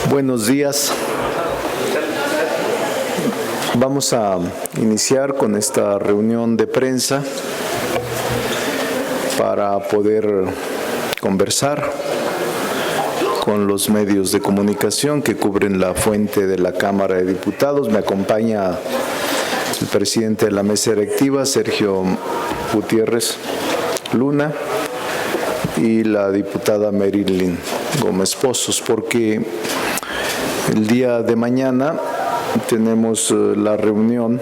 Buenos días. Vamos a iniciar con esta reunión de prensa para poder conversar con los medios de comunicación que cubren la fuente de la Cámara de Diputados. Me acompaña el presidente de la mesa directiva, Sergio Gutiérrez Luna, y la diputada Marilyn Gómez Pozos, porque el día de mañana tenemos la reunión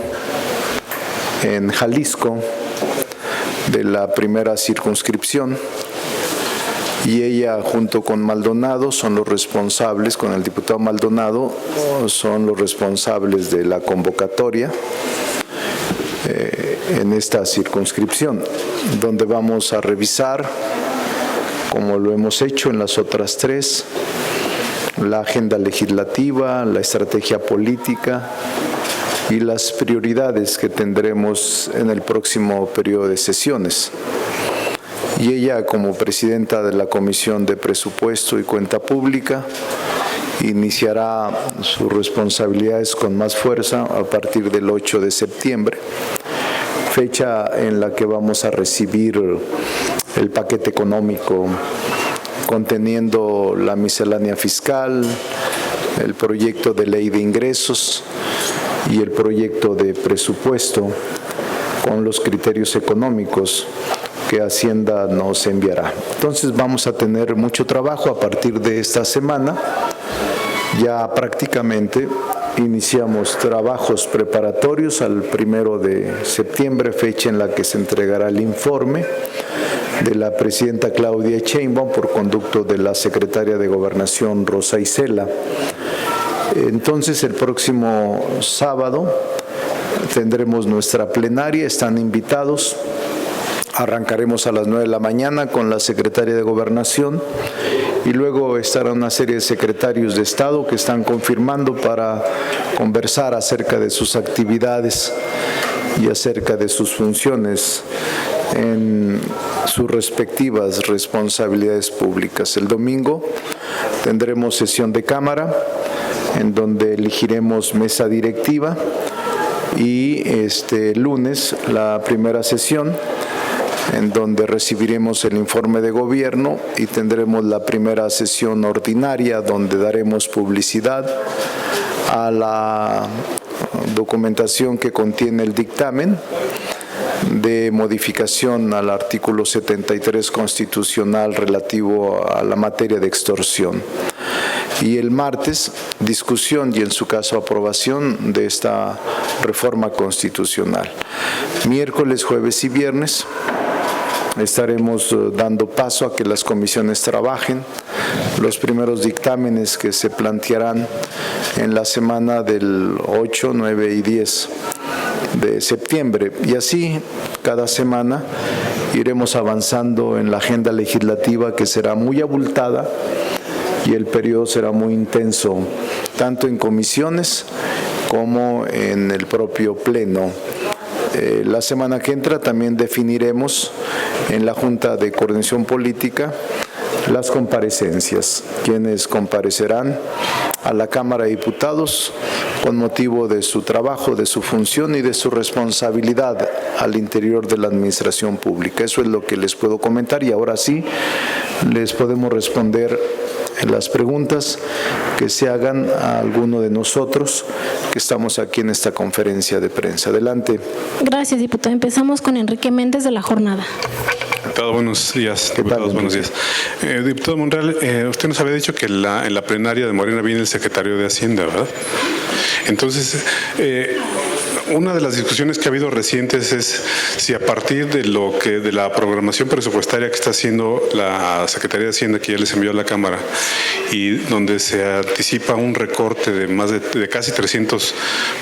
en Jalisco de la primera circunscripción y ella junto con Maldonado son los responsables, con el diputado Maldonado, son los responsables de la convocatoria en esta circunscripción, donde vamos a revisar, como lo hemos hecho en las otras tres, la agenda legislativa, la estrategia política y las prioridades que tendremos en el próximo periodo de sesiones. Y ella, como presidenta de la Comisión de Presupuesto y Cuenta Pública, iniciará sus responsabilidades con más fuerza a partir del 8 de septiembre, fecha en la que vamos a recibir el paquete económico conteniendo la miscelánea fiscal, el proyecto de ley de ingresos y el proyecto de presupuesto con los criterios económicos que Hacienda nos enviará. Entonces vamos a tener mucho trabajo a partir de esta semana. Ya prácticamente iniciamos trabajos preparatorios al 1 de septiembre, fecha en la que se entregará el informe de la presidenta Claudia Sheinbaum por conducto de la secretaria de Gobernación Rosa Isela. Entonces el próximo sábado tendremos nuestra plenaria, están invitados. Arrancaremos a las 9 de la mañana con la secretaria de Gobernación y luego estará una serie de secretarios de Estado que están confirmando para conversar acerca de sus actividades y acerca de sus funciones en sus respectivas responsabilidades públicas. El domingo tendremos sesión de Cámara en donde elegiremos mesa directiva y lunes la primera sesión en donde recibiremos el informe de gobierno y tendremos la primera sesión ordinaria donde daremos publicidad a la documentación que contiene el dictamen de modificación al artículo 73 constitucional relativo a la materia de extorsión. Y el martes, discusión y en su caso aprobación de esta reforma constitucional. Miércoles, jueves y viernes estaremos dando paso a que las comisiones trabajen los primeros dictámenes que se plantearán en la semana del 8, 9 y 10 de septiembre. Y así, cada semana, iremos avanzando en la agenda legislativa que será muy abultada y el periodo será muy intenso, tanto en comisiones como en el propio Pleno. La semana que entra también definiremos en la Junta de Coordinación Política las comparecencias, quienes comparecerán a la Cámara de Diputados con motivo de su trabajo, de su función y de su responsabilidad al interior de la administración pública. Eso es lo que les puedo comentar y ahora sí les podemos responder en las preguntas que se hagan a alguno de nosotros que estamos aquí en esta conferencia de prensa. Adelante. Gracias, diputado. Empezamos con Enrique Méndez de La Jornada. Diputado, buenos días. Diputados, buenos días. Diputado Monreal, usted nos había dicho que en la plenaria de Morena viene el secretario de Hacienda, ¿verdad? Entonces, una de las discusiones que ha habido recientes es si a partir de la programación presupuestaria que está haciendo la Secretaría de Hacienda, que ya les envió a la Cámara, y donde se anticipa un recorte de casi 300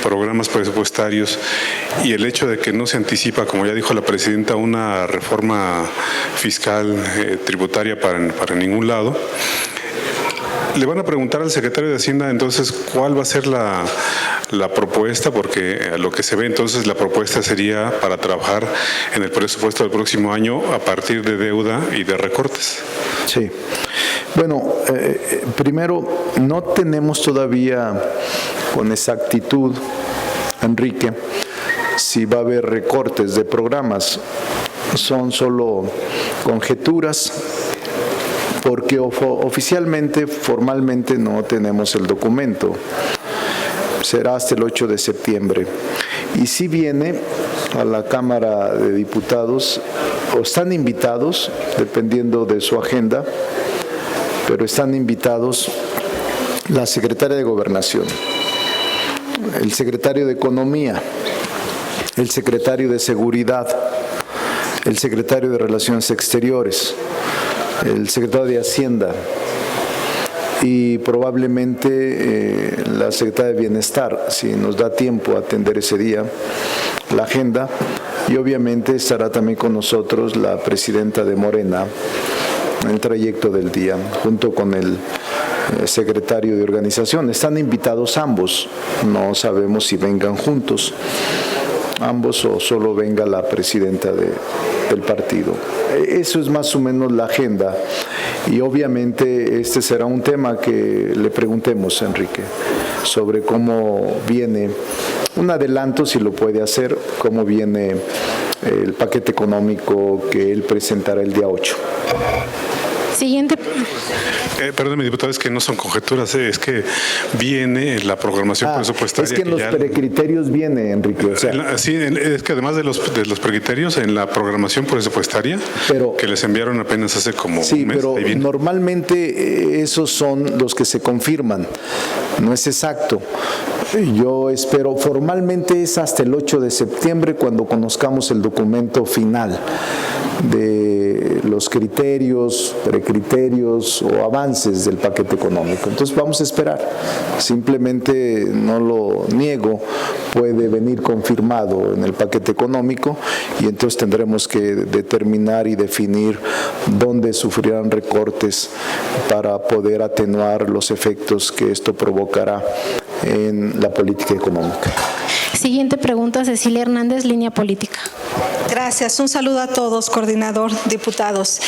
programas presupuestarios, y el hecho de que no se anticipa, como ya dijo la presidenta, una reforma fiscal tributaria para ningún lado. Le van a preguntar al secretario de Hacienda entonces cuál va a ser la propuesta, porque a lo que se ve entonces la propuesta sería para trabajar en el presupuesto del próximo año a partir de deuda y de recortes. Sí. Bueno, primero, no tenemos todavía con exactitud, Enrique, si va a haber recortes de programas. Son solo conjeturas, porque oficialmente, formalmente no tenemos el documento. Será hasta el 8 de septiembre. Y si viene a la Cámara de Diputados, o están invitados, dependiendo de su agenda, pero están invitados la secretaria de Gobernación, el secretario de Economía, el secretario de Seguridad, el secretario de Relaciones Exteriores, el secretario de Hacienda y probablemente la secretaria de Bienestar, si nos da tiempo a atender ese día la agenda, y obviamente estará también con nosotros la presidenta de Morena en el trayecto del día, junto con el secretario de organización. Están invitados ambos, no sabemos si vengan juntos ambos o solo venga la presidenta del partido. Eso es más o menos la agenda, y obviamente este será un tema que le preguntemos a Enrique sobre cómo viene, un adelanto si lo puede hacer, cómo viene el paquete económico que él presentará el día 8. Siguiente. Perdón, diputado, es que no son conjeturas, es que viene la programación presupuestaria. Es que en los precriterios viene, Enrique. O sea, sí, es que además de los precriterios, en la programación presupuestaria, que les enviaron apenas hace como un mes. Pero normalmente esos son los que se confirman, no es exacto. Yo espero, formalmente es hasta el 8 de septiembre cuando conozcamos el documento final de los criterios, precriterios o avances del paquete económico. Entonces vamos a esperar. Simplemente, no lo niego, puede venir confirmado en el paquete económico y entonces tendremos que determinar y definir dónde sufrirán recortes para poder atenuar los efectos que esto provocará en la política económica. Siguiente pregunta, Cecilia Hernández, Línea Política. Gracias. Un saludo a todos, coordinador, diputados.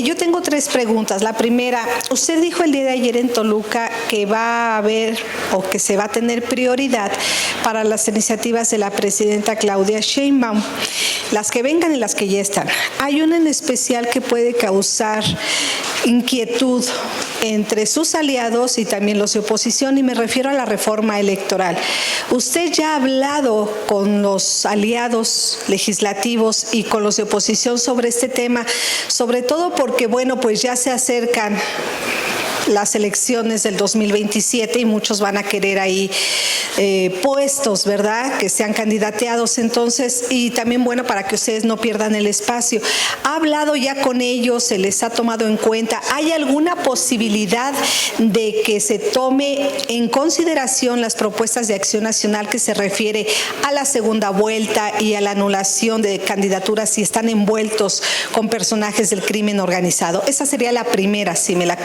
Yo tengo 3 preguntas. La primera, usted dijo el día de ayer en Toluca que va a haber o que se va a tener prioridad para las iniciativas de la presidenta Claudia Sheinbaum, las que vengan y las que ya están. Hay una en especial que puede causar inquietud entre sus aliados y también los de oposición, y me refiero a la reforma electoral. Usted ya ha hablado con los aliados legislativos y con los de oposición sobre este tema, sobre todo porque, bueno, pues ya se acercan las elecciones del 2027 y muchos van a querer ahí puestos, ¿verdad?, que sean candidateados. Entonces, y también, bueno, para que ustedes no pierdan el espacio. ¿Ha hablado ya con ellos? ¿Se les ha tomado en cuenta? ¿Hay alguna posibilidad de que se tome en consideración las propuestas de Acción Nacional que se refiere a la segunda vuelta y a la anulación de candidaturas si están envueltos con personajes del crimen organizado? Esa sería la primera, si me la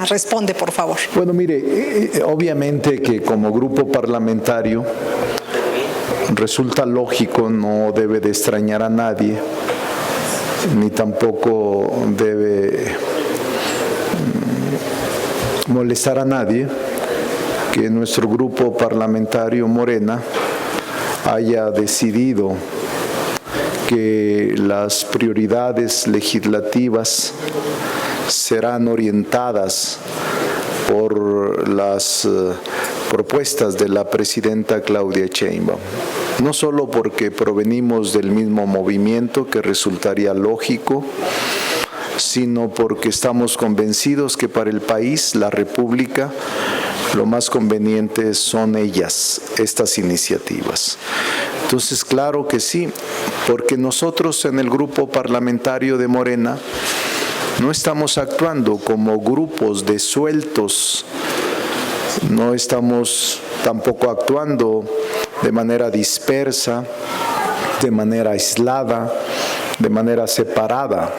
responde, por favor. Bueno, mire, obviamente que como grupo parlamentario resulta lógico, no debe de extrañar a nadie, ni tampoco debe molestar a nadie que nuestro grupo parlamentario Morena haya decidido que las prioridades legislativas serán orientadas por las propuestas de la presidenta Claudia Sheinbaum. No solo porque provenimos del mismo movimiento, que resultaría lógico, sino porque estamos convencidos que para el país, la República, lo más conveniente son estas iniciativas. Entonces, claro que sí, porque nosotros en el grupo parlamentario de Morena no estamos actuando como grupos de sueltos, no estamos tampoco actuando de manera dispersa, de manera aislada, de manera separada.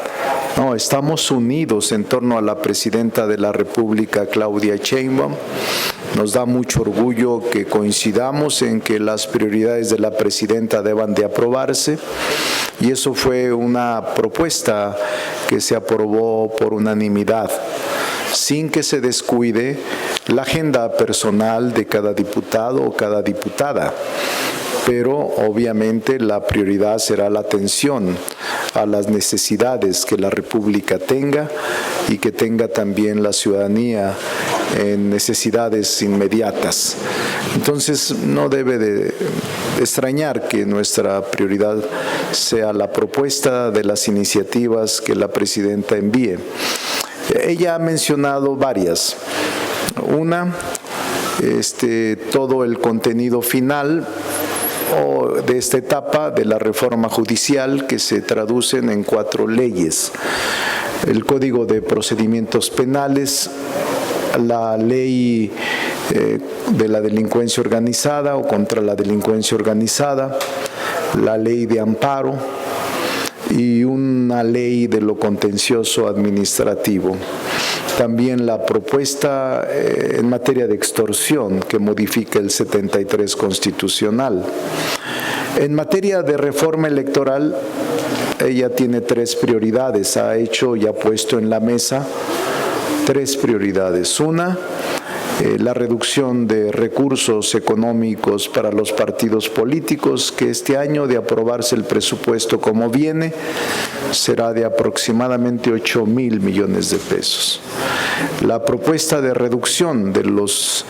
No, estamos unidos en torno a la presidenta de la República, Claudia Sheinbaum. Nos da mucho orgullo que coincidamos en que las prioridades de la presidenta deban de aprobarse, y eso fue una propuesta que se aprobó por unanimidad sin que se descuide la agenda personal de cada diputado o cada diputada. Pero obviamente la prioridad será la atención a las necesidades que la República tenga y que tenga también la ciudadanía en necesidades inmediatas. Entonces no debe de extrañar que nuestra prioridad sea la propuesta de las iniciativas que la presidenta envíe. Ella ha mencionado varias. Una, todo el contenido final de esta etapa de la reforma judicial que se traducen en 4 leyes. El Código de Procedimientos Penales, la ley de la delincuencia organizada o contra la delincuencia organizada, la ley de amparo y una ley de lo contencioso administrativo. También la propuesta en materia de extorsión que modifica el 73 constitucional. En materia de reforma electoral, ella tiene 3 prioridades. Ha hecho y ha puesto en la mesa 3 prioridades. Una, la reducción de recursos económicos para los partidos políticos, que este año, de aprobarse el presupuesto como viene, será de aproximadamente 8,000 millones de pesos. La propuesta de reducción de los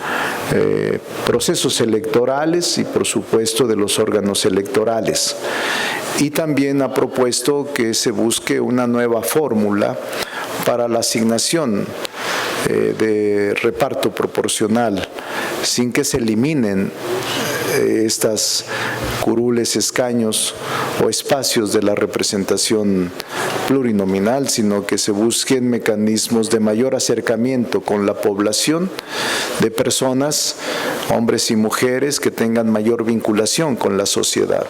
procesos electorales y, por supuesto, de los órganos electorales. Y también ha propuesto que se busque una nueva fórmula para la asignación de reparto proporcional, sin que se eliminen estas curules, escaños o espacios de la representación plurinominal, sino que se busquen mecanismos de mayor acercamiento con la población, de personas, hombres y mujeres, que tengan mayor vinculación con la sociedad.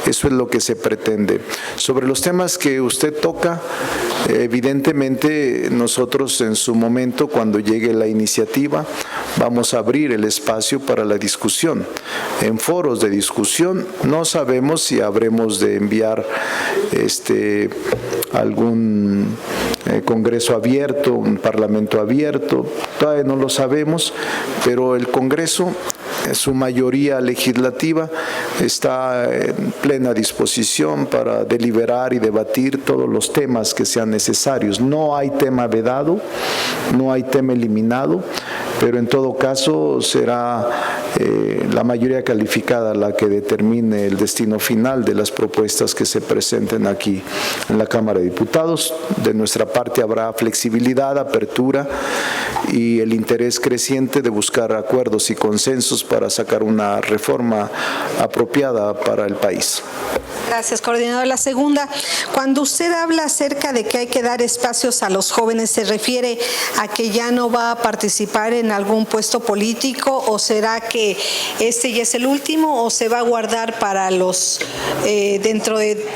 Eso es lo que se pretende. Sobre los temas que usted toca, evidentemente nosotros en su momento, cuando llegue la iniciativa, vamos a abrir el espacio para la discusión. En foros de discusión no sabemos si habremos de enviar algún congreso abierto, un parlamento abierto, todavía no lo sabemos, pero el Congreso, su mayoría legislativa, está en plena disposición para deliberar y debatir todos los temas que sean necesarios. No hay tema vedado, no hay tema eliminado, pero en todo caso será la mayoría calificada la que determine el destino final de las propuestas que se presenten aquí en la Cámara de Diputados. De nuestra parte habrá flexibilidad, apertura y el interés creciente de buscar acuerdos y consensos para sacar una reforma apropiada para el país. Gracias, coordinador. La segunda, cuando usted habla acerca de que hay que dar espacios a los jóvenes, ¿se refiere a que ya no va a participar en algún puesto político, o será que este ya es el último, o se va a guardar para los dentro de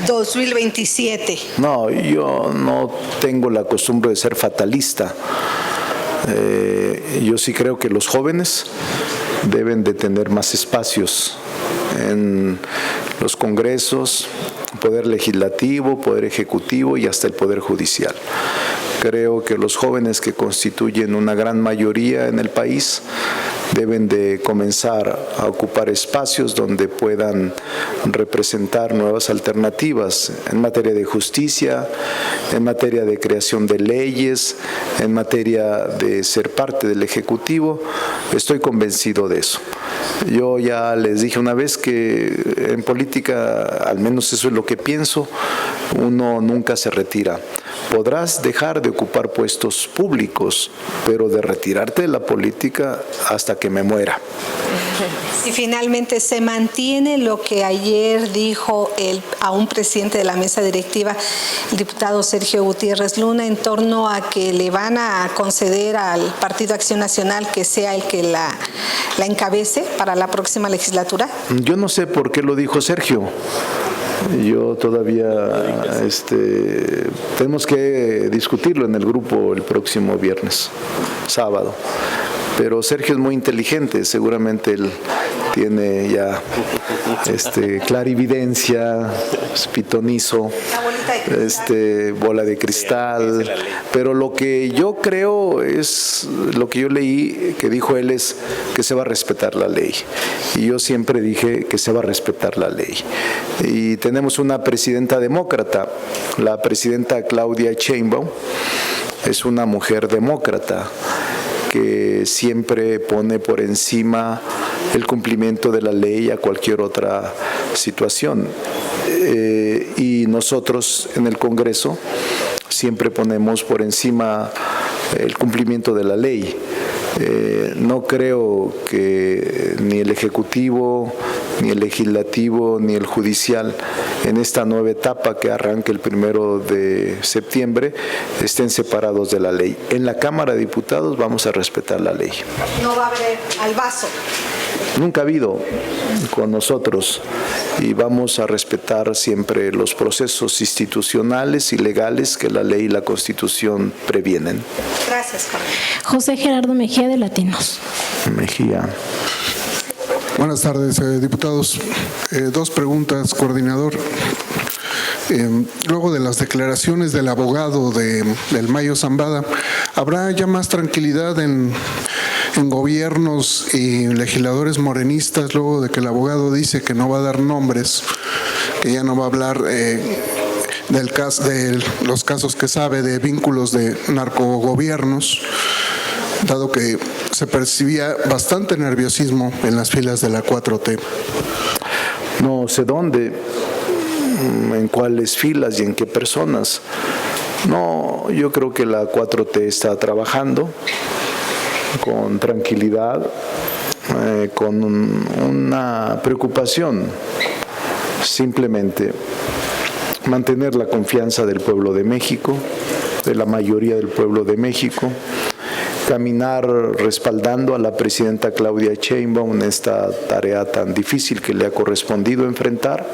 2027? No, yo no tengo la costumbre de ser fatalista. Yo sí creo que los jóvenes deben de tener más espacios en los congresos, poder legislativo, poder ejecutivo y hasta el poder judicial. Creo que los jóvenes, que constituyen una gran mayoría en el país, deben de comenzar a ocupar espacios donde puedan representar nuevas alternativas en materia de justicia, en materia de creación de leyes, en materia de ser parte del Ejecutivo. Estoy convencido de eso. Yo ya les dije una vez que en política, al menos eso es lo que pienso, uno nunca se retira. Podrás dejar de ocupar puestos públicos, pero de retirarte de la política hasta que me muera. Y finalmente, ¿se mantiene lo que ayer dijo a un presidente de la mesa directiva, el diputado Sergio Gutiérrez Luna, en torno a que le van a conceder al Partido Acción Nacional que sea el que la encabece para la próxima legislatura? Yo no sé por qué lo dijo Sergio. Yo todavía tenemos que discutirlo en el grupo el próximo viernes, sábado. Pero Sergio es muy inteligente, seguramente él tiene ya clarividencia, pitonizo, bola de cristal, pero lo que yo creo es, lo que yo leí que dijo él es que se va a respetar la ley, y yo siempre dije que se va a respetar la ley. Y tenemos una presidenta demócrata, la presidenta Claudia Sheinbaum, es una mujer demócrata que siempre pone por encima el cumplimiento de la ley a cualquier otra situación. Y nosotros en el Congreso siempre ponemos por encima el cumplimiento de la ley. No creo que ni el Ejecutivo, ni el Legislativo, ni el Judicial, en esta nueva etapa que arranca el 1 de septiembre, estén separados de la ley. En la Cámara de Diputados vamos a respetar la ley. No va a haber al vaso. Nunca ha habido con nosotros, y vamos a respetar siempre los procesos institucionales y legales que la ley y la Constitución previenen. Gracias, coordinador. José Gerardo Mejía, de Latinos. Mejía. Buenas tardes, diputados. Dos preguntas, coordinador. Luego de las declaraciones del abogado del Mayo Zambada, ¿habrá ya más tranquilidad en gobiernos y legisladores morenistas luego de que el abogado dice que no va a dar nombres, que ya no va a hablar de los casos que sabe de vínculos de narcogobiernos, dado que se percibía bastante nerviosismo en las filas de la 4T? No sé dónde, en cuáles filas y en qué personas. No, yo creo que la 4T está trabajando con tranquilidad, con una preocupación, simplemente mantener la confianza del pueblo de México, de la mayoría del pueblo de México, caminar respaldando a la presidenta Claudia Sheinbaum en esta tarea tan difícil que le ha correspondido enfrentar,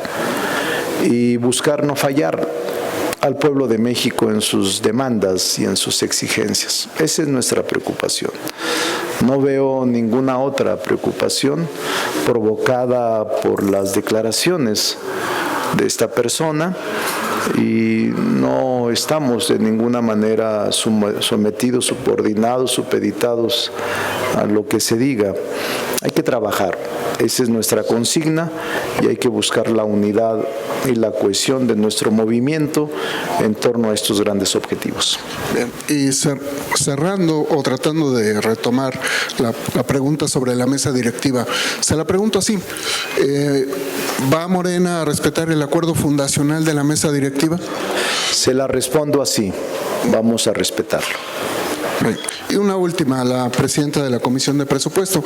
y buscar no fallar al pueblo de México en sus demandas y en sus exigencias. Esa es nuestra preocupación. No veo ninguna otra preocupación provocada por las declaraciones de esta persona, y no estamos de ninguna manera sometidos, subordinados, supeditados a lo que se diga. Hay que trabajar, esa es nuestra consigna, y hay que buscar la unidad y la cohesión de nuestro movimiento en torno a estos grandes objetivos. Bien. Y cerrando o tratando de retomar la pregunta sobre la mesa directiva, se la pregunto así: ¿va Morena a respetar el acuerdo fundacional de la mesa directiva? Se la respondo así: vamos a respetarlo. Y una última, la presidenta de la Comisión de Presupuesto.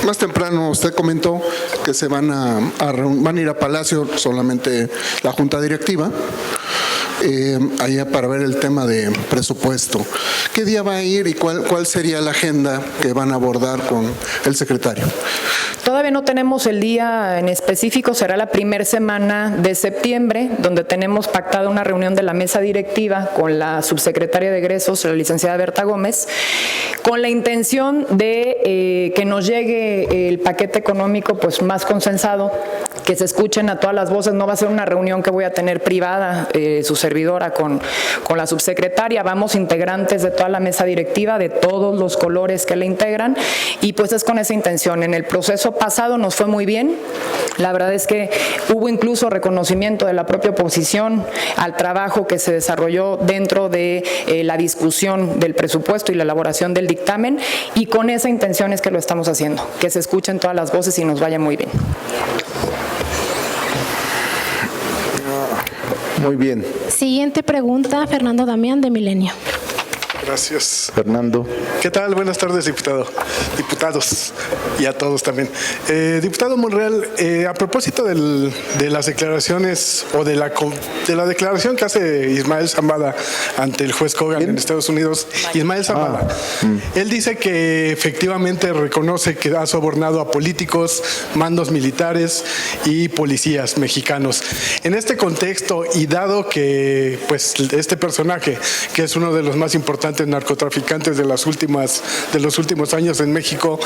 Más temprano usted comentó que se van a ir a Palacio solamente la Junta Directiva, allá para ver el tema de presupuesto. ¿Qué día va a ir y cuál sería la agenda que van a abordar con el secretario? Todavía no tenemos el día en específico, será la primera semana de septiembre, donde tenemos pactada una reunión de la mesa directiva con la subsecretaria de Egresos, la licenciada Berta Gómez, con la intención de que nos llegue el paquete económico pues más consensado, que se escuchen a todas las voces. No va a ser una reunión que voy a tener privada, su servidora con la subsecretaria. Vamos integrantes de toda la mesa directiva, de todos los colores que la integran, y pues es con esa intención. En el proceso pasado nos fue muy bien. La verdad es que hubo incluso reconocimiento de la propia oposición al trabajo que se desarrolló dentro de la discusión del presupuesto y la elaboración del dictamen, y con esa intención es que lo estamos haciendo, que se escuchen todas las voces y nos vaya muy bien. Muy bien. Siguiente pregunta, Fernando Damián, de Milenio. Gracias. Fernando. ¿Qué tal? Buenas tardes, diputados, y a todos también. Diputado Monreal, a propósito de las declaraciones o de la declaración que hace Ismael Zambada ante el juez Kogan en Estados Unidos, Ismael Zambada, él dice que efectivamente reconoce que ha sobornado a políticos, mandos militares y policías mexicanos. En este contexto, y dado que pues este personaje, que es uno de los más importantes importantes narcotraficantes de los últimos años en México,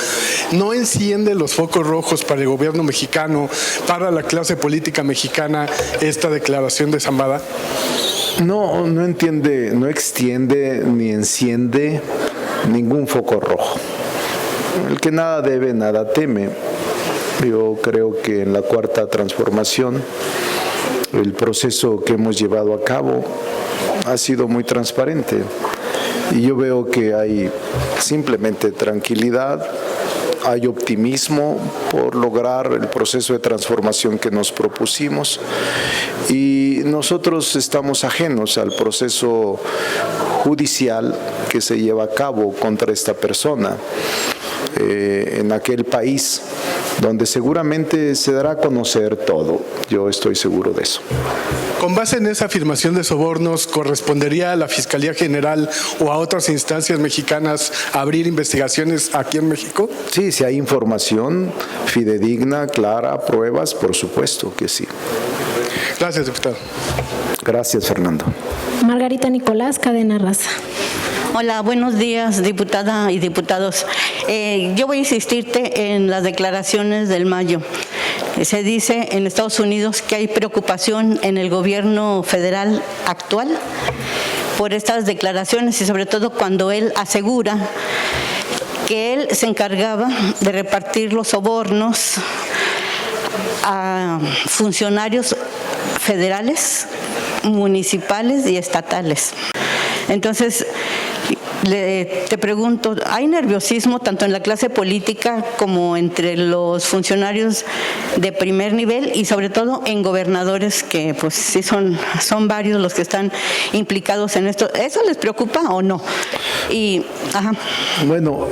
¿no enciende los focos rojos para el gobierno mexicano, para la clase política mexicana, esta declaración de Zambada? No extiende ni enciende ningún foco rojo. El que nada debe, nada teme. Yo creo que en la Cuarta Transformación el proceso que hemos llevado a cabo ha sido muy transparente y yo veo que hay simplemente tranquilidad, hay optimismo por lograr el proceso de transformación que nos propusimos y nosotros estamos ajenos al proceso judicial que se lleva a cabo contra esta persona en aquel país donde seguramente se dará a conocer todo. Yo estoy seguro de eso. Con base en esa afirmación de sobornos, ¿correspondería a la Fiscalía General o a otras instancias mexicanas abrir investigaciones aquí en México? Sí, si hay información fidedigna, clara, pruebas, por supuesto que sí. Gracias, diputado. Gracias, Fernando. Margarita Nicolás, Cadena Raza. Hola, buenos días, diputada y diputados. Yo voy a insistirte en las declaraciones del mayo. Se dice en Estados Unidos que hay preocupación en el gobierno federal actual por estas declaraciones y sobre todo cuando él asegura que él se encargaba de repartir los sobornos a funcionarios federales, municipales y estatales. Entonces, te pregunto, ¿hay nerviosismo tanto en la clase política como entre los funcionarios de primer nivel y sobre todo en gobernadores que pues sí son varios los que están implicados en esto? ¿Eso les preocupa o no? Bueno,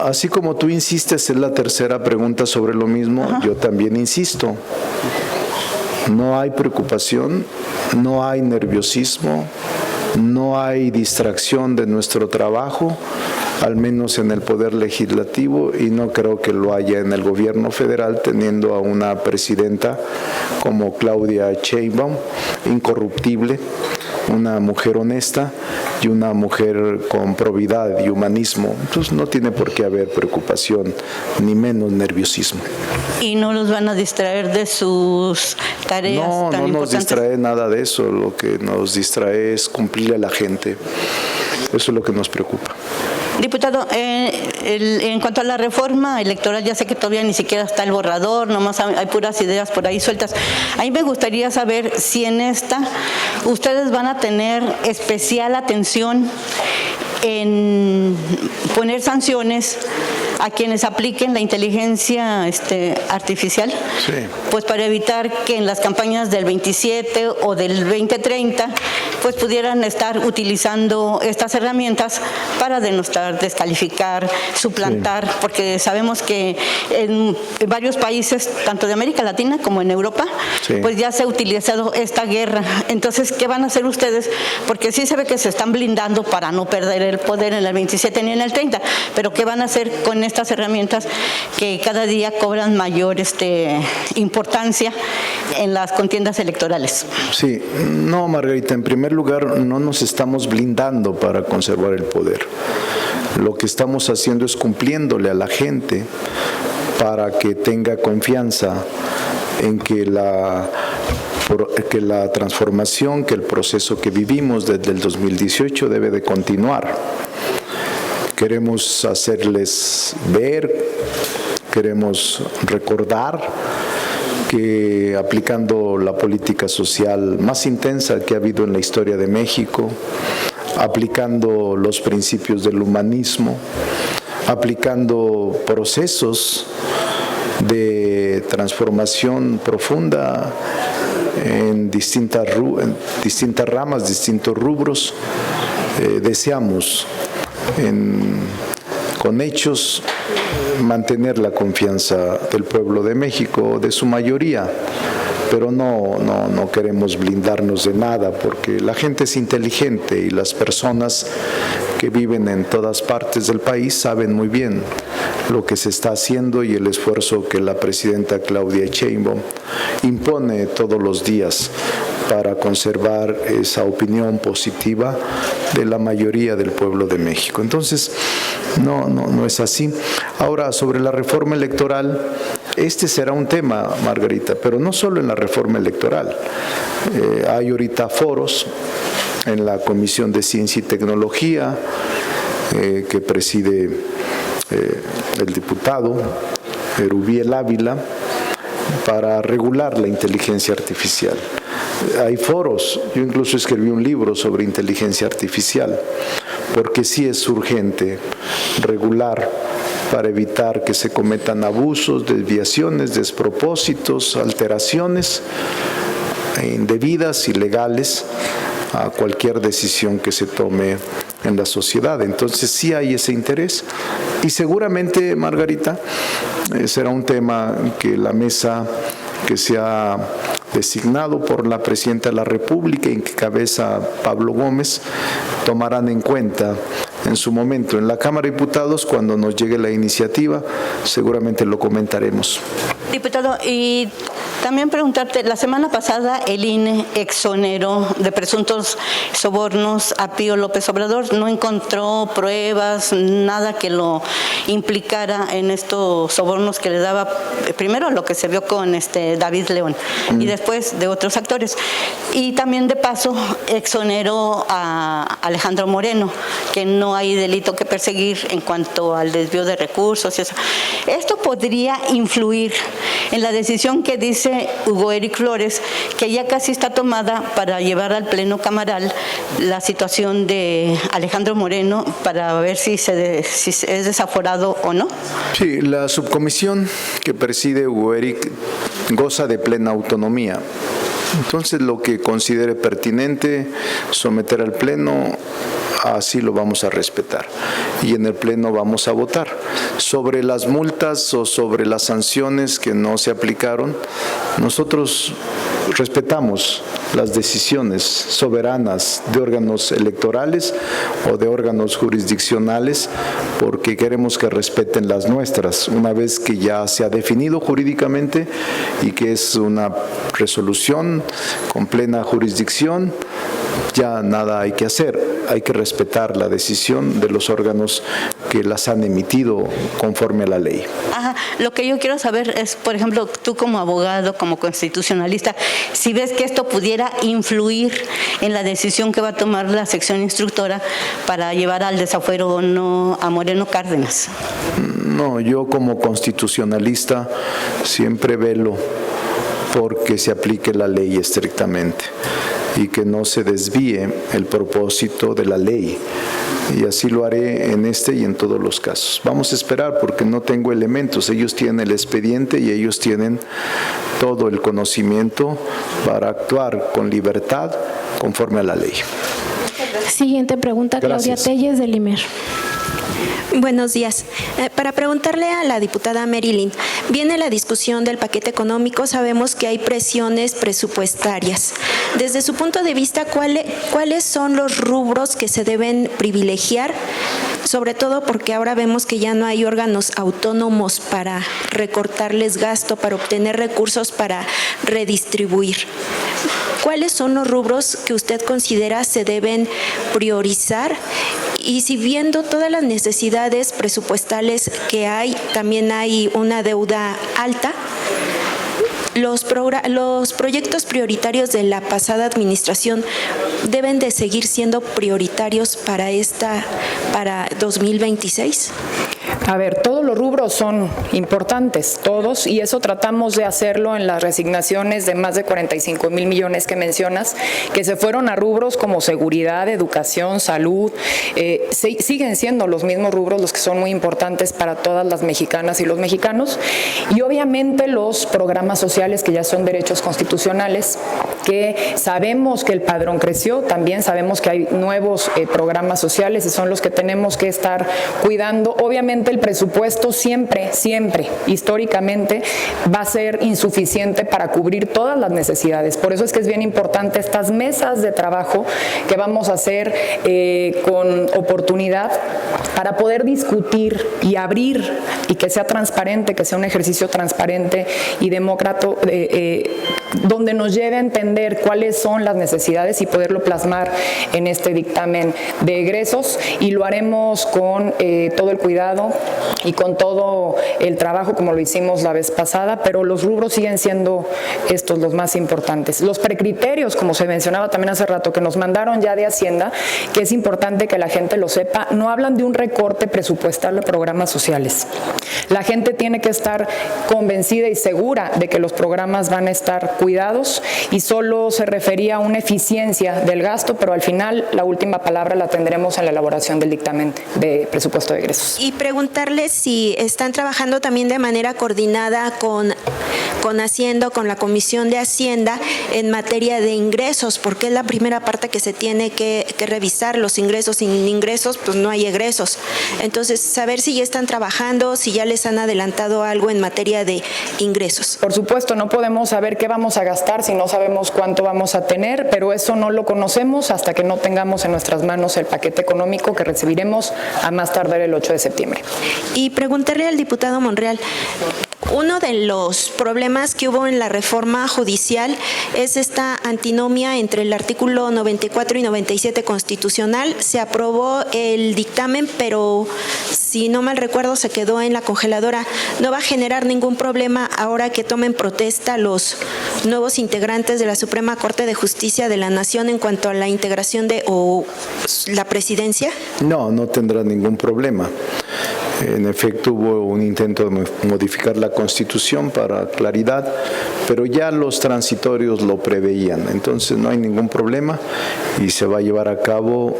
así como tú insistes en la tercera pregunta sobre lo mismo, yo también insisto. No hay preocupación, no hay nerviosismo, no hay distracción de nuestro trabajo, al menos en el Poder Legislativo, y no creo que lo haya en el Gobierno Federal, teniendo a una presidenta como Claudia Sheinbaum, incorruptible, una mujer honesta y una mujer con probidad y humanismo. Entonces no tiene por qué haber preocupación, ni menos nerviosismo. ¿Y no los van a distraer de sus tareas tan importantes? No nos distrae nada de eso. Lo que nos distrae es cumplirle a la gente. Eso es lo que nos preocupa. Diputado, en cuanto a la reforma electoral, ya sé que todavía ni siquiera está el borrador, nomás hay puras ideas por ahí sueltas. A mí me gustaría saber si en esta ustedes van a tener especial atención en poner sanciones a quienes apliquen la inteligencia artificial, sí, pues para evitar que en las campañas del 27 o del 2030 pues pudieran estar utilizando estas herramientas para denostar, descalificar, suplantar, sí, porque sabemos que en varios países, tanto de América Latina como en Europa, sí, pues ya se ha utilizado esta guerra. Entonces, ¿qué van a hacer ustedes? Porque sí se ve que se están blindando para no perder el poder en el 27 ni en el 30, pero ¿qué van a hacer con estas herramientas que cada día cobran mayor importancia en las contiendas electorales? Sí, no, Margarita, en primer lugar no nos estamos blindando para conservar el poder. Lo que estamos haciendo es cumpliéndole a la gente para que tenga confianza en que la transformación, que el proceso que vivimos desde el 2018 debe de continuar. Queremos hacerles ver, queremos recordar que aplicando la política social más intensa que ha habido en la historia de México, aplicando los principios del humanismo, aplicando procesos de transformación profunda en distintas ramas, distintos rubros, deseamos con hechos mantener la confianza del pueblo de México, de su mayoría, pero no queremos blindarnos de nada porque la gente es inteligente y las personas que viven en todas partes del país saben muy bien lo que se está haciendo y el esfuerzo que la presidenta Claudia Sheinbaum impone todos los días para conservar esa opinión positiva de la mayoría del pueblo de México. Entonces, no es así. Ahora, sobre la reforma electoral, este será un tema, Margarita, pero no solo en la reforma electoral. Hay ahorita foros en la Comisión de Ciencia y Tecnología que preside el diputado Erubiel Ávila para regular la inteligencia artificial. Hay foros, yo incluso escribí un libro sobre inteligencia artificial, porque sí es urgente regular para evitar que se cometan abusos, desviaciones, despropósitos, alteraciones indebidas, ilegales, a cualquier decisión que se tome en la sociedad. Entonces sí hay ese interés y seguramente, Margarita, será un tema que la mesa que se ha designado por la Presidenta de la República y en que cabeza Pablo Gómez tomarán en cuenta en su momento. En la Cámara de Diputados, cuando nos llegue la iniciativa, seguramente lo comentaremos. Diputado, y también preguntarte, la semana pasada el INE exoneró de presuntos sobornos a Pío López Obrador, no encontró pruebas, nada que lo implicara en estos sobornos que le daba, primero lo que se vio con David León y después de otros actores. Y también de paso exoneró a Alejandro Moreno, que no hay delito que perseguir en cuanto al desvío de recursos y eso. Esto podría influir en la decisión que dice Hugo Eric Flores, que ya casi está tomada para llevar al Pleno Camaral la situación de Alejandro Moreno para ver si es desaforado o no. Sí, la subcomisión que preside Hugo Eric goza de plena autonomía. Entonces, lo que considere pertinente someter al Pleno, así lo vamos a respetar. Y en el Pleno vamos a votar. Sobre las multas o sobre las sanciones que no se aplicaron, nosotros respetamos las decisiones soberanas de órganos electorales o de órganos jurisdiccionales, porque queremos que respeten las nuestras, una vez que ya se ha definido jurídicamente y que es una resolución con plena jurisdicción. Ya nada hay que hacer, hay que respetar la decisión de los órganos que las han emitido conforme a la ley. Ajá. Lo que yo quiero saber es, por ejemplo, tú como abogado, como constitucionalista, si ves que esto pudiera influir en la decisión que va a tomar la sección instructora para llevar al desafuero o no a Moreno Cárdenas. No, yo como constitucionalista siempre velo porque se aplique la ley estrictamente y que no se desvíe el propósito de la ley. Y así lo haré en este y en todos los casos. Vamos a esperar porque no tengo elementos. Ellos tienen el expediente y ellos tienen todo el conocimiento para actuar con libertad conforme a la ley. Siguiente pregunta, Gracias. Claudia Telles, del IMER. Buenos días. Para preguntarle a la diputada Marilyn, viene la discusión del paquete económico, sabemos que hay presiones presupuestarias. Desde su punto de vista, ¿cuáles son los rubros que se deben privilegiar? Sobre todo porque ahora vemos que ya no hay órganos autónomos para recortarles gasto, para obtener recursos para redistribuir. ¿Cuáles son los rubros que usted considera se deben priorizar? Y si viendo todas las necesidades presupuestales que hay, también hay una deuda alta, los proyectos prioritarios de la pasada administración deben de seguir siendo prioritarios para 2026. A ver, todos los rubros son importantes, todos, y eso tratamos de hacerlo en las resignaciones de más de 45,000 millones que mencionas, que se fueron a rubros como seguridad, educación, salud. Siguen siendo los mismos rubros los que son muy importantes para todas las mexicanas y los mexicanos, y obviamente los programas sociales que ya son derechos constitucionales, que sabemos que el padrón creció, también sabemos que hay nuevos programas sociales y son los que tenemos que estar cuidando. Obviamente el presupuesto siempre, históricamente, va a ser insuficiente para cubrir todas las necesidades. Por eso es que es bien importante estas mesas de trabajo que vamos a hacer con oportunidad para poder discutir y abrir y que sea transparente, que sea un ejercicio transparente y demócrata, donde nos lleve a entender cuáles son las necesidades y poderlo plasmar en este dictamen de egresos, y lo haremos con todo el cuidado y con todo el trabajo como lo hicimos la vez pasada, pero los rubros siguen siendo estos los más importantes. Los precriterios, como se mencionaba también hace rato, que nos mandaron ya de Hacienda, que es importante que la gente lo sepa, no hablan de un recorte presupuestal de programas sociales. La gente tiene que estar convencida y segura de que los programas van a estar cuidados, y solo se refería a una eficiencia del gasto, pero al final la última palabra la tendremos en la elaboración del dictamen de presupuesto de egresos. Y preguntarles si están trabajando también de manera coordinada con Hacienda, con la Comisión de Hacienda en materia de ingresos, porque es la primera parte que se tiene que revisar, los ingresos. Sin ingresos, pues no hay egresos. Entonces, saber si ya están trabajando, si ya les han adelantado algo en materia de ingresos. Por supuesto, no podemos saber qué vamos a gastar si no sabemos cuánto vamos a tener, pero eso no lo conocemos hasta que no tengamos en nuestras manos el paquete económico que recibiremos a más tardar el 8 de septiembre. Y preguntarle al diputado Monreal, uno de los problemas que hubo en la reforma judicial es esta antinomia entre el artículo 94 y 97 constitucional. Se aprobó el dictamen, pero si no mal recuerdo se quedó en la congeladora. ¿No va a generar ningún problema ahora que tomen protesta los nuevos integrantes de la Suprema Corte de Justicia de la Nación en cuanto a la integración de la presidencia? No, no tendrá ningún problema. En efecto, hubo un intento de modificar la Constitución para claridad, pero ya los transitorios lo preveían. Entonces no hay ningún problema y se va a llevar a cabo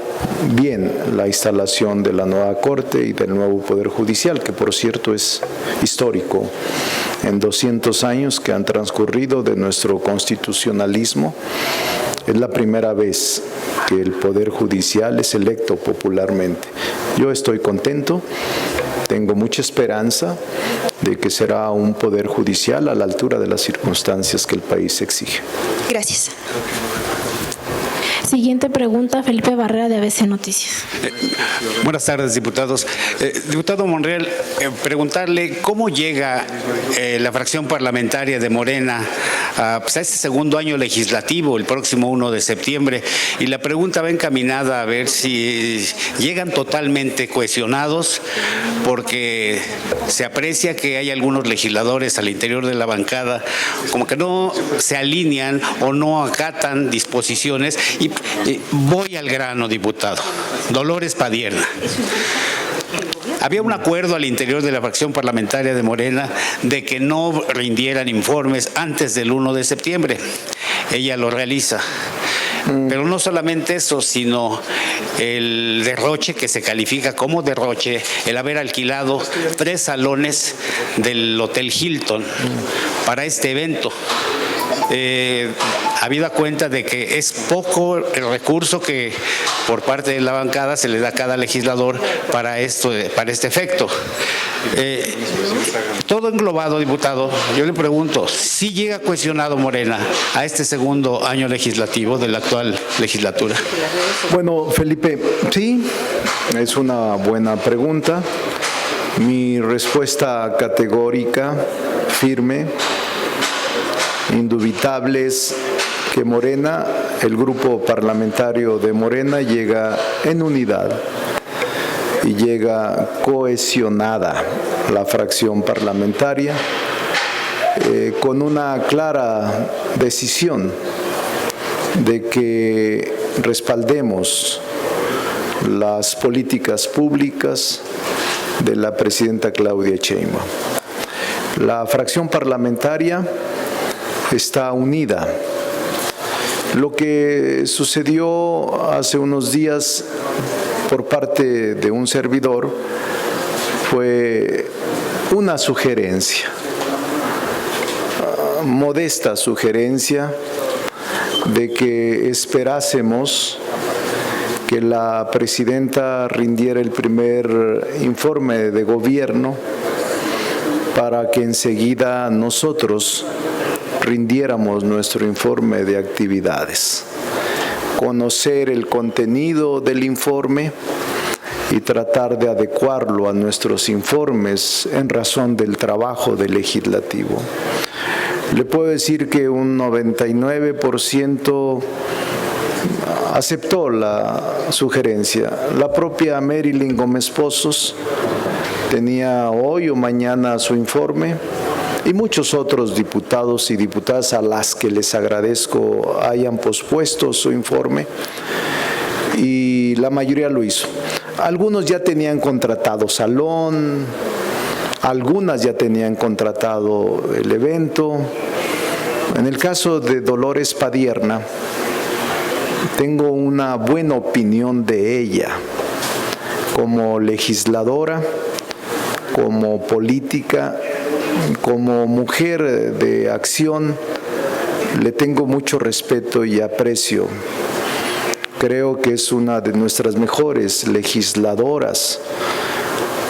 bien la instalación de la nueva Corte y del nuevo Poder Judicial, que por cierto es histórico. En 200 años que han transcurrido de nuestro constitucionalismo, es la primera vez que el Poder Judicial es electo popularmente. Yo estoy contento. Tengo mucha esperanza de que será un poder judicial a la altura de las circunstancias que el país exige. Gracias. Siguiente pregunta, Felipe Barrera de ABC Noticias. Buenas tardes, diputados. Diputado Monreal, preguntarle cómo llega la fracción parlamentaria de Morena a este segundo año legislativo, el próximo 1 de septiembre, y la pregunta va encaminada a ver si llegan totalmente cohesionados, porque se aprecia que hay algunos legisladores al interior de la bancada como que no se alinean o no acatan disposiciones. Y voy al grano, diputado. Dolores Padierna. Había un acuerdo al interior de la fracción parlamentaria de Morena de que no rindieran informes antes del 1 de septiembre. Ella lo realiza. Pero no solamente eso, sino el derroche, que se califica como derroche, el haber alquilado 3 salones del Hotel Hilton para este evento. Habida cuenta de que es poco el recurso que por parte de la bancada se le da a cada legislador para este efecto. Todo englobado, diputado, yo le pregunto, ¿sí llega cohesionado Morena a este segundo año legislativo de la actual legislatura? Bueno, Felipe, sí, es una buena pregunta. Mi respuesta categórica, firme, indubitable es que Morena, el grupo parlamentario de Morena, llega en unidad y llega cohesionada la fracción parlamentaria con una clara decisión de que respaldemos las políticas públicas de la presidenta Claudia Sheinbaum. La fracción parlamentaria está unida. Lo que sucedió hace unos días por parte de un servidor fue una sugerencia, modesta sugerencia, de que esperásemos que la presidenta rindiera el primer informe de gobierno para que enseguida nosotros rindiéramos nuestro informe de actividades, conocer el contenido del informe y tratar de adecuarlo a nuestros informes en razón del trabajo del legislativo. Le puedo decir que un 99% aceptó la sugerencia. La propia Marilyn Gómez Pozos tenía hoy o mañana su informe, y muchos otros diputados y diputadas a las que les agradezco hayan pospuesto su informe, y la mayoría lo hizo. Algunos ya tenían contratado salón, algunas ya tenían contratado el evento. En el caso de Dolores Padierna, tengo una buena opinión de ella como legisladora, como política, como mujer de acción. Le tengo mucho respeto y aprecio. Creo que es una de nuestras mejores legisladoras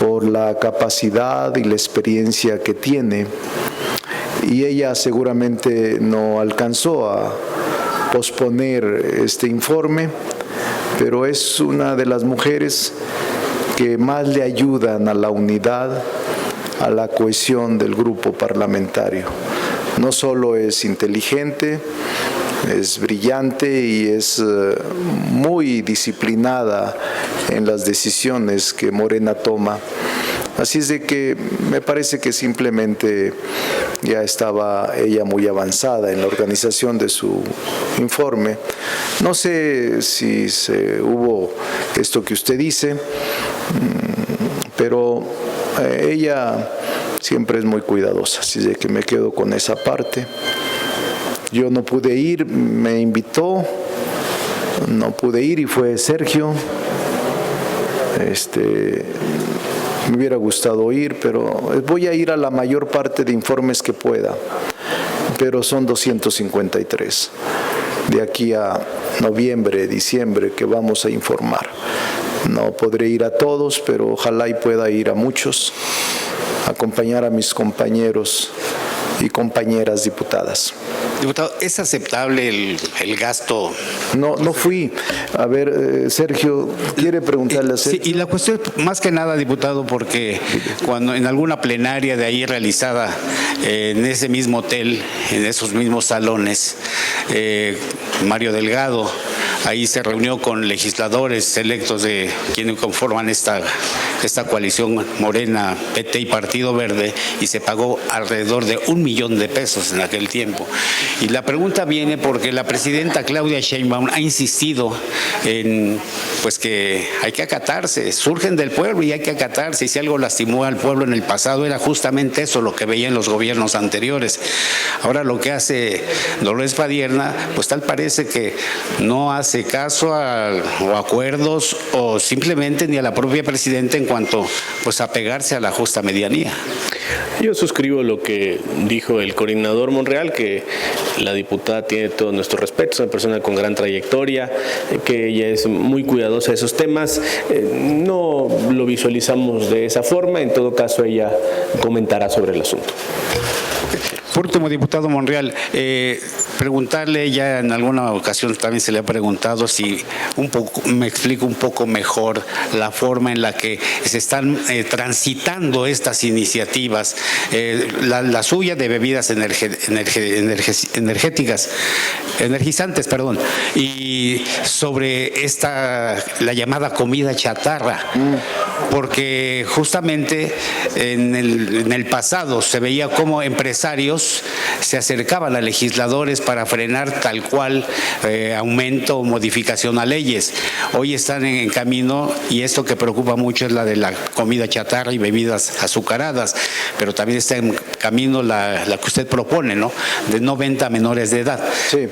por la capacidad y la experiencia que tiene, y ella seguramente no alcanzó a posponer este informe, pero es una de las mujeres que más le ayudan a la unidad, a la cohesión del grupo parlamentario. No solo es inteligente, es brillante y es muy disciplinada en las decisiones que Morena toma. Así es de que me parece que simplemente ya estaba ella muy avanzada en la organización de su informe. No sé si hubo esto que usted dice, pero ella siempre es muy cuidadosa, así de que me quedo con esa parte. Yo no pude ir, me invitó, no pude ir y fue Sergio. Me hubiera gustado ir, pero voy a ir a la mayor parte de informes que pueda, pero son 253 de aquí a noviembre, diciembre, que vamos a informar. No podré ir a todos, pero ojalá y pueda ir a muchos, acompañar a mis compañeros y compañeras diputadas. Diputado, ¿es aceptable el gasto? No fui. A ver, Sergio, ¿quiere preguntarle a Sergio? Sí, y la cuestión, más que nada, diputado, porque cuando en alguna plenaria de ahí realizada en ese mismo hotel, en esos mismos salones, Mario Delgado ahí se reunió con legisladores electos de quienes conforman esta coalición Morena, PT y Partido Verde, y se pagó alrededor de $1 millón de pesos en aquel tiempo. Y la pregunta viene porque la presidenta Claudia Sheinbaum ha insistido en pues que hay que acatarse, surgen del pueblo y hay que acatarse, y si algo lastimó al pueblo en el pasado era justamente eso, lo que veía en los gobiernos anteriores. Ahora lo que hace Dolores Padierna, pues tal parece que no hace caso o acuerdos o simplemente ni a la propia presidenta en cuanto pues a pegarse a la justa medianía. Yo suscribo lo que dijo el coordinador Monreal, que la diputada tiene todo nuestro respeto, es una persona con gran trayectoria, que ella es muy cuidadosa de esos temas. No lo visualizamos de esa forma, en todo caso ella comentará sobre el asunto. Por último, diputado Monreal, preguntarle, ya en alguna ocasión también se le ha preguntado si me explico un poco mejor la forma en la que se están transitando estas iniciativas, la suya de bebidas energizantes, y sobre la llamada comida chatarra, porque justamente en el pasado se veía como empresarios se acercaban a legisladores para frenar tal cual aumento o modificación a leyes. Hoy están en camino, y esto que preocupa mucho es la de la comida chatarra y bebidas azucaradas, pero también está en camino la que usted propone, ¿no? De no venta a menores de edad. Sí.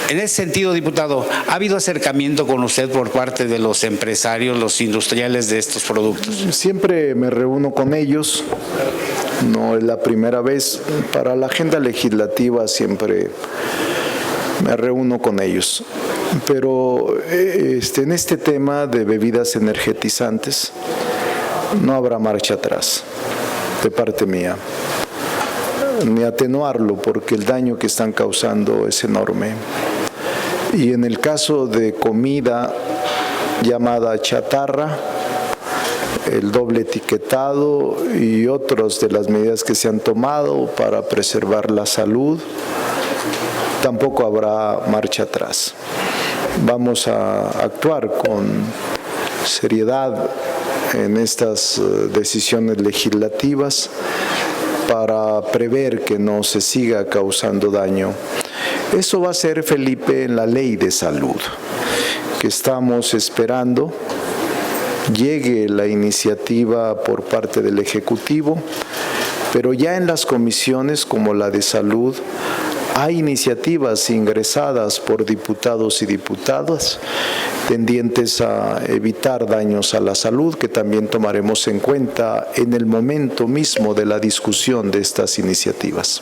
En ese sentido, diputado, ¿ha habido acercamiento con usted por parte de los empresarios, los industriales de estos productos? Siempre me reúno con ellos. no es la primera vez. Para la agenda legislativa siempre me reúno con ellos. Pero en este tema de bebidas energetizantes no habrá marcha atrás de parte mía, ni atenuarlo, porque el daño que están causando es enorme. Y en el caso de comida llamada chatarra, el doble etiquetado y otras de las medidas que se han tomado para preservar la salud, tampoco habrá marcha atrás. Vamos a actuar con seriedad en estas decisiones legislativas para prever que no se siga causando daño. Eso va a ser, Felipe, en la ley de salud, que estamos esperando llegue la iniciativa por parte del Ejecutivo, pero ya en las comisiones como la de salud hay iniciativas ingresadas por diputados y diputadas tendientes a evitar daños a la salud, que también tomaremos en cuenta en el momento mismo de la discusión de estas iniciativas.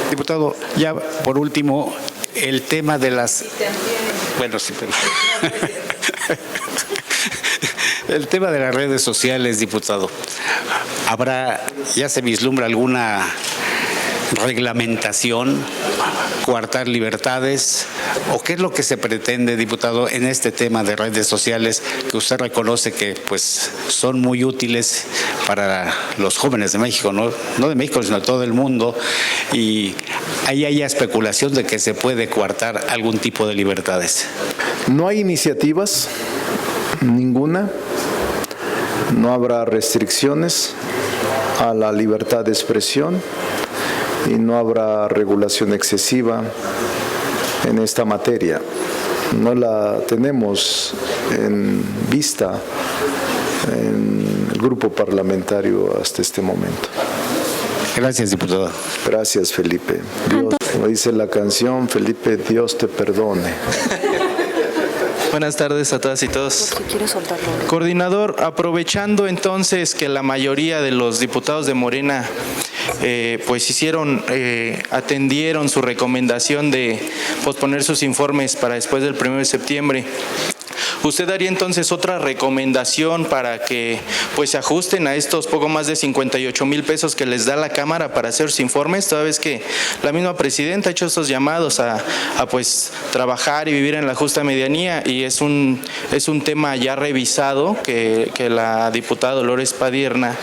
Diputado, ya por último, el tema de las... Bueno, sí, pero... El tema de las redes sociales, diputado. ¿Ya se vislumbra alguna reglamentación, coartar libertades, o qué es lo que se pretende, diputado, en este tema de redes sociales que usted reconoce que pues son muy útiles para los jóvenes de México, no de México, sino de todo el mundo, y ahí hay especulación de que se puede coartar algún tipo de libertades? No hay iniciativas, ninguna, no habrá restricciones a la libertad de expresión y no habrá regulación excesiva en esta materia. No la tenemos en vista en el grupo parlamentario hasta este momento. Gracias, diputado. Gracias, Felipe. Dios, como dice la canción, Felipe, Dios te perdone. Buenas tardes a todas y todos. Coordinador, aprovechando entonces que la mayoría de los diputados de Morena atendieron su recomendación de posponer sus informes para después del 1 de septiembre, ¿usted daría entonces otra recomendación para que pues se ajusten a estos poco más de 58,000 pesos que les da la Cámara para hacer sus informes, toda vez que la misma presidenta ha hecho estos llamados a pues trabajar y vivir en la justa medianía, y es un tema ya revisado que la diputada Dolores Padierna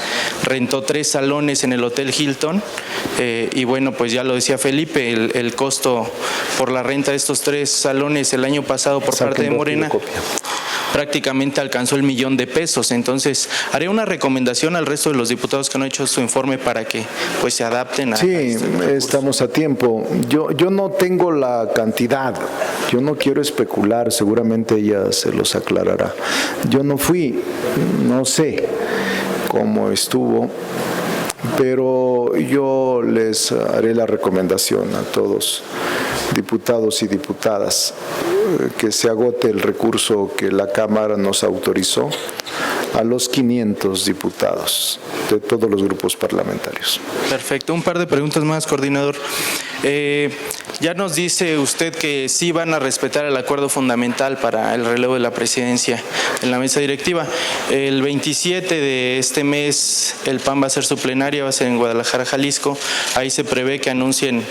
rentó 3 salones en el Hotel Hilton, y bueno, pues ya lo decía Felipe, el costo por la renta de estos 3 salones el año pasado por parte de Morena prácticamente alcanzó el $1,000,000. Entonces, haré una recomendación al resto de los diputados que no han hecho su informe para que pues se adapten a... Sí, estamos a tiempo. Yo no tengo la cantidad, yo no quiero especular, seguramente ella se los aclarará. Yo no fui, no sé cómo estuvo, pero yo les haré la recomendación a todos, diputados y diputadas, que se agote el recurso que la Cámara nos autorizó a los 500 diputados de todos los grupos parlamentarios. Perfecto. Un par de preguntas más, coordinador. Ya nos dice usted que sí van a respetar el acuerdo fundamental para el relevo de la presidencia en la mesa directiva. El 27 de este mes el PAN va a hacer su plenaria, va a ser en Guadalajara, Jalisco. Ahí se prevé que anuncien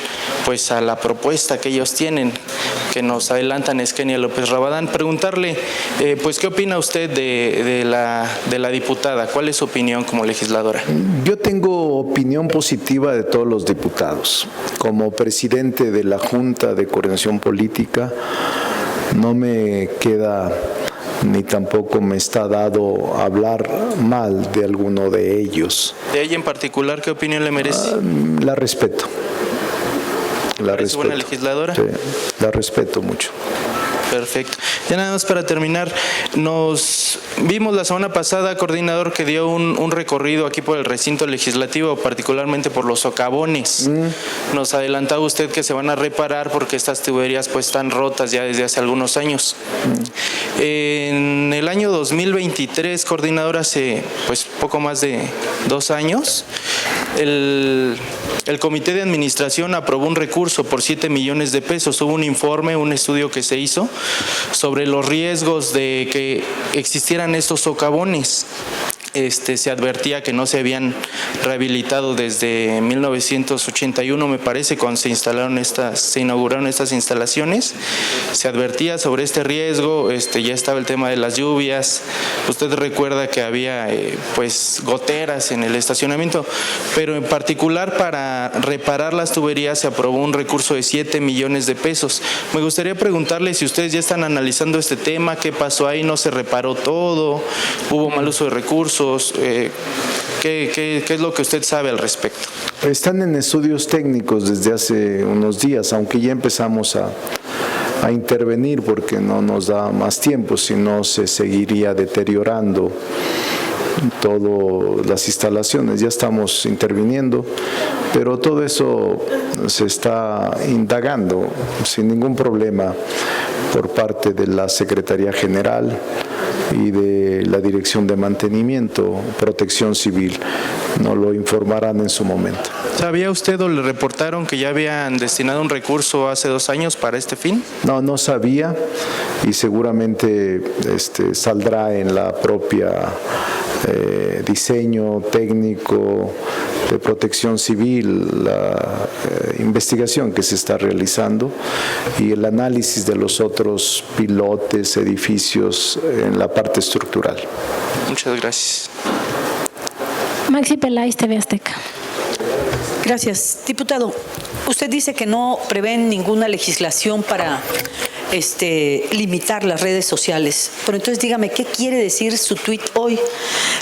pues a la propuesta que ellos tienen, que nos adelantan Eskenia López Rabadán. Preguntarle, pues, ¿qué opina usted de la diputada? ¿Cuál es su opinión como legisladora? Yo tengo opinión positiva de todos los diputados. Como presidente de la Junta de Coordinación Política, no me queda ni tampoco me está dado hablar mal de alguno de ellos. ¿De ella en particular qué opinión le merece? La respeto. La respeto. ¿Es buena legisladora? Sí, la respeto mucho. Perfecto. Ya nada más para terminar, nos vimos la semana pasada, coordinador, que dio un recorrido aquí por el recinto legislativo, particularmente por los socavones. Nos adelantaba usted que se van a reparar porque estas tuberías pues están rotas ya desde hace algunos años. En el año 2023, coordinador, hace pues poco más de 2 años, el comité de administración aprobó un recurso por 7 millones de pesos. Hubo un informe, un estudio que se hizo sobre los riesgos de que existieran estos socavones. Se advertía que no se habían rehabilitado desde 1981, me parece, cuando se inauguraron estas instalaciones. Se advertía sobre este riesgo, ya estaba el tema de las lluvias. Usted recuerda que había pues goteras en el estacionamiento, pero en particular para reparar las tuberías se aprobó un recurso de 7 millones de pesos. Me gustaría preguntarle si ustedes ya están analizando este tema, qué pasó ahí, no se reparó todo, hubo mal uso de recursos. ¿Qué es lo que usted sabe al respecto? Están en estudios técnicos desde hace unos días, aunque ya empezamos a intervenir porque no nos da más tiempo, si no se seguiría deteriorando todas las instalaciones. Ya estamos interviniendo, pero todo eso se está indagando sin ningún problema por parte de la Secretaría General y de la Dirección de Mantenimiento, Protección Civil. Nos lo informarán en su momento. ¿Sabía usted o le reportaron que ya habían destinado un recurso hace 2 años para este fin? No sabía, y seguramente saldrá en la propia diseño técnico de Protección Civil, la investigación que se está realizando y el análisis de los otros pilotes, edificios en la parte estructural. Muchas gracias. Maxi Peláez, TV Azteca. Gracias. Diputado, usted dice que no prevén ninguna legislación para limitar las redes sociales. Pero entonces dígame, ¿qué quiere decir su tuit hoy?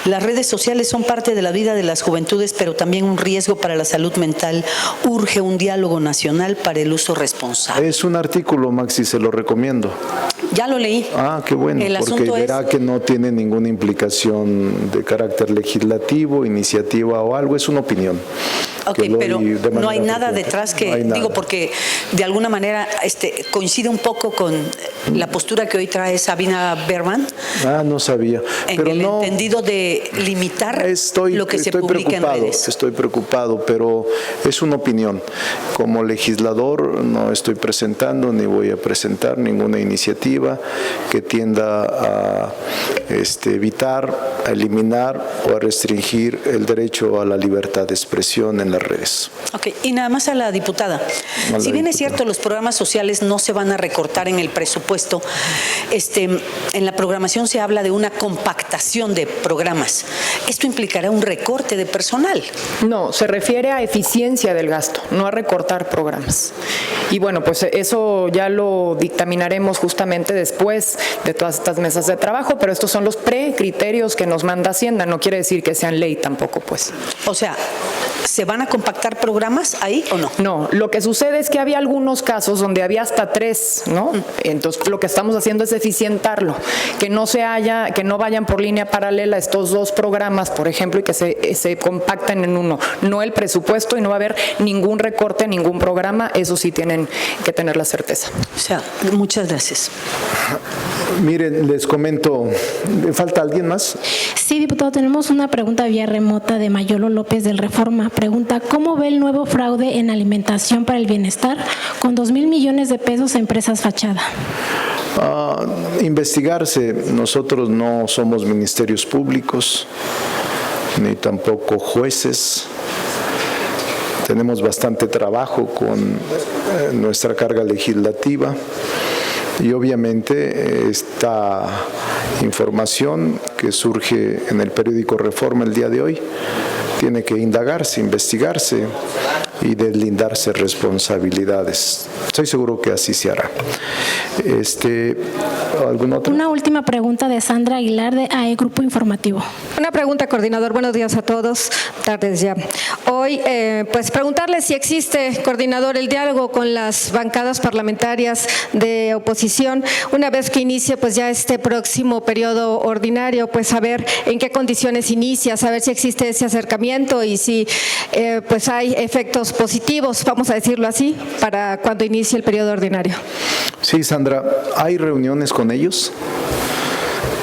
Las redes sociales son parte de la vida de las juventudes, pero también un riesgo para la salud mental. Urge un diálogo nacional para el uso responsable. Es un artículo, Maxi, se lo recomiendo. Ya lo leí. Ah, qué bueno, porque verá que no tiene ninguna implicación de carácter legislativo, iniciativa o algo, es una opinión. Ok, pero no hay nada detrás que, digo, porque de alguna manera coincide un poco con la postura que hoy trae Sabina Berman. Ah, no sabía. En el entendido de limitar lo que se publica en redes. Estoy preocupado, pero es una opinión. Como legislador no estoy presentando ni voy a presentar ninguna iniciativa que tienda a evitar, a eliminar o a restringir el derecho a la libertad de expresión en las redes. Ok, y nada más a la diputada. Si bien es cierto, los programas sociales no se van a recortar en el presupuesto, en la programación se habla de una compactación de programas. ¿Esto implicará un recorte de personal? No, se refiere a eficiencia del gasto, no a recortar programas. Y bueno, pues eso ya lo dictaminaremos justamente después de todas estas mesas de trabajo, pero estos son los precriterios que nos manda Hacienda, no quiere decir que sean ley tampoco, pues. O sea, ¿se van a compactar programas ahí o no? No, lo que sucede es que había algunos casos donde había hasta 3, ¿no? Entonces lo que estamos haciendo es eficientarlo, que no vayan por línea paralela estos 2 programas, por ejemplo, y que se compacten en uno. No el presupuesto, y no va a haber ningún recorte, ningún programa, eso sí tienen que tener la certeza. O sea, muchas gracias. Miren, les comento, ¿falta alguien más? Sí, diputado, tenemos una pregunta vía remota de Mayolo López del Reforma. Pregunta, ¿cómo ve el nuevo fraude en alimentación para el bienestar con 2,000 millones de pesos a empresas fachada? Investigarse. Nosotros no somos ministerios públicos, ni tampoco jueces. Tenemos bastante trabajo con nuestra carga legislativa. Y obviamente esta información que surge en el periódico Reforma el día de hoy tiene que indagarse, investigarse y deslindarse responsabilidades. Estoy seguro que así se hará. ¿Alguna otra? Una última pregunta de Sandra Aguilar de AE Grupo Informativo. Una pregunta, coordinador. Buenos días a todos. Tardes ya. Hoy, pues preguntarle si existe, coordinador, el diálogo con las bancadas parlamentarias de oposición una vez que inicie pues ya este próximo periodo ordinario, pues saber en qué condiciones inicia, saber si existe ese acercamiento y si pues hay efectos positivos, vamos a decirlo así, para cuando inicie el periodo ordinario. Sí, Sandra, hay reuniones con ellos.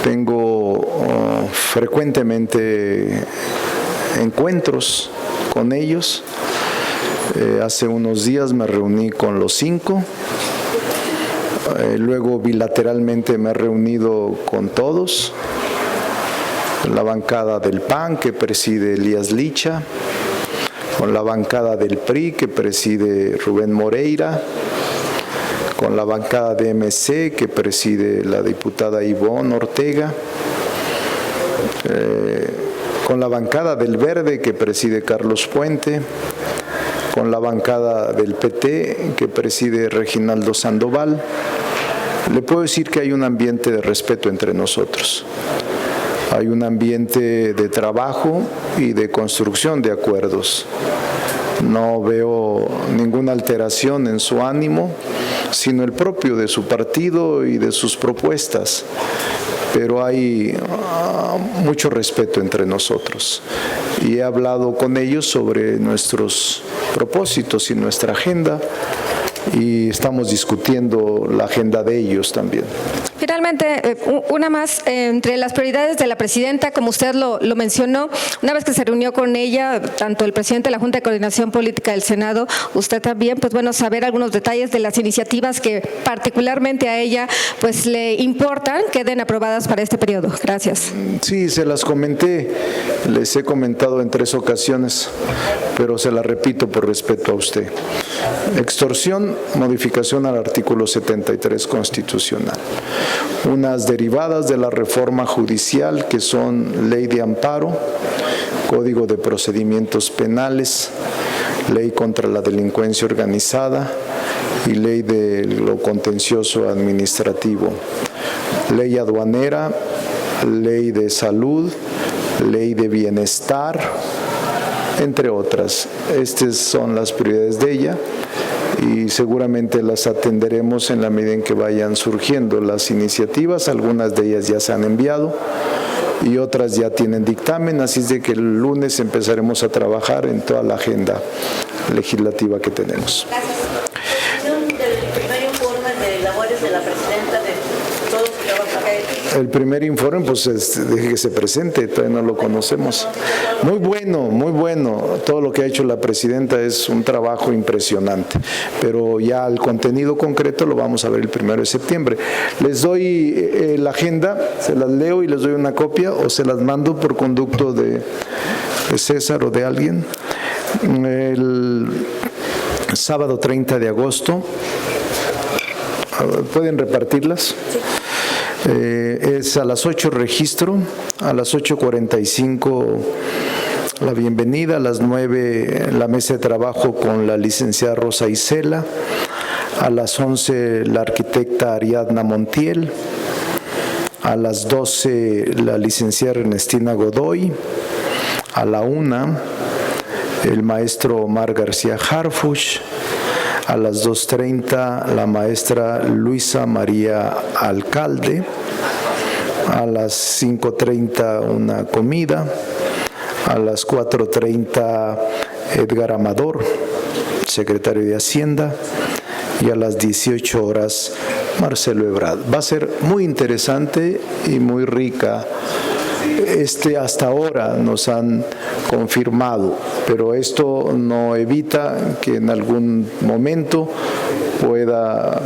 Tengo frecuentemente encuentros con ellos. Hace unos días me reuní con los 5. Luego bilateralmente me he reunido con todos. La bancada del PAN que preside Elías Licha, con la bancada del PRI que preside Rubén Moreira, con la bancada de MC que preside la diputada Ivonne Ortega, con la bancada del Verde que preside Carlos Puente, con la bancada del PT que preside Reginaldo Sandoval. Le puedo decir que hay un ambiente de respeto entre nosotros. Hay un ambiente de trabajo y de construcción de acuerdos. No veo ninguna alteración en su ánimo, sino el propio de su partido y de sus propuestas. Pero hay mucho respeto entre nosotros. Y he hablado con ellos sobre nuestros propósitos y nuestra agenda, y estamos discutiendo la agenda de ellos también. Finalmente, una más, entre las prioridades de la presidenta, como usted lo mencionó, una vez que se reunió con ella, tanto el presidente de la Junta de Coordinación Política del Senado, usted también, pues bueno, saber algunos detalles de las iniciativas que particularmente a ella pues le importan, queden aprobadas para este periodo. Gracias. Sí, se las comenté, les he comentado en 3 ocasiones, pero se las repito por respeto a usted. Extorsión, modificación al artículo 73 constitucional. Unas derivadas de la reforma judicial que son Ley de Amparo, Código de Procedimientos Penales, Ley contra la Delincuencia Organizada y Ley de lo Contencioso Administrativo, Ley Aduanera, Ley de Salud, Ley de Bienestar, entre otras. Estas son las prioridades de ella y seguramente las atenderemos en la medida en que vayan surgiendo las iniciativas. Algunas de ellas ya se han enviado y otras ya tienen dictamen, así es de que el lunes empezaremos a trabajar en toda la agenda legislativa que tenemos. Gracias. Del primer informe de labores de la presidenta de todo su trabajo. El primer informe, pues deje que se presente, todavía no lo conocemos. Muy bueno, todo lo que ha hecho la presidenta es un trabajo impresionante, pero ya el contenido concreto lo vamos a ver el 1 de septiembre. Les doy la agenda, se las leo y les doy una copia o se las mando por conducto de César o de alguien. El sábado 30 de agosto, ¿pueden repartirlas? Es a las 8 registro, a las 8:45 la bienvenida, a las 9 la mesa de trabajo con la licenciada Rosa Isela, a las 11 la arquitecta Ariadna Montiel, a las 12 la licenciada Ernestina Godoy, a la 1 el maestro Omar García Harfuch, a las 2:30 la maestra Luisa María Alcalde, a las 5:30 una comida, a las 4:30 Edgar Amador, secretario de Hacienda, y a las 18 horas Marcelo Ebrard. Va a ser muy interesante y muy rica. Hasta ahora nos han confirmado, pero esto no evita que en algún momento pueda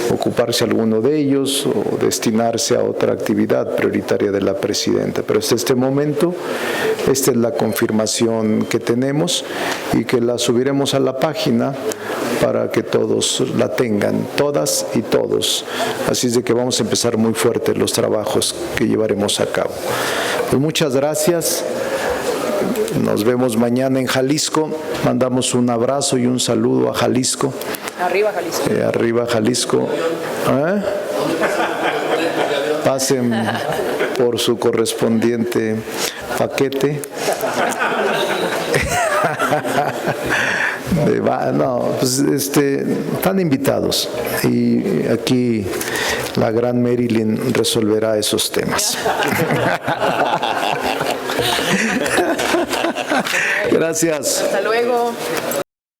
ocuparse alguno de ellos o destinarse a otra actividad prioritaria de la presidenta. Pero hasta este momento, esta es la confirmación que tenemos y que la subiremos a la página para que todos la tengan, todas y todos. Así es de que vamos a empezar muy fuerte los trabajos que llevaremos a cabo. Pues muchas gracias. Nos vemos mañana en Jalisco. Mandamos un abrazo y un saludo a Jalisco. Arriba Jalisco. Arriba Jalisco. Pasen por su correspondiente paquete. Están invitados y aquí la gran Marilyn resolverá esos temas. Gracias. Hasta luego.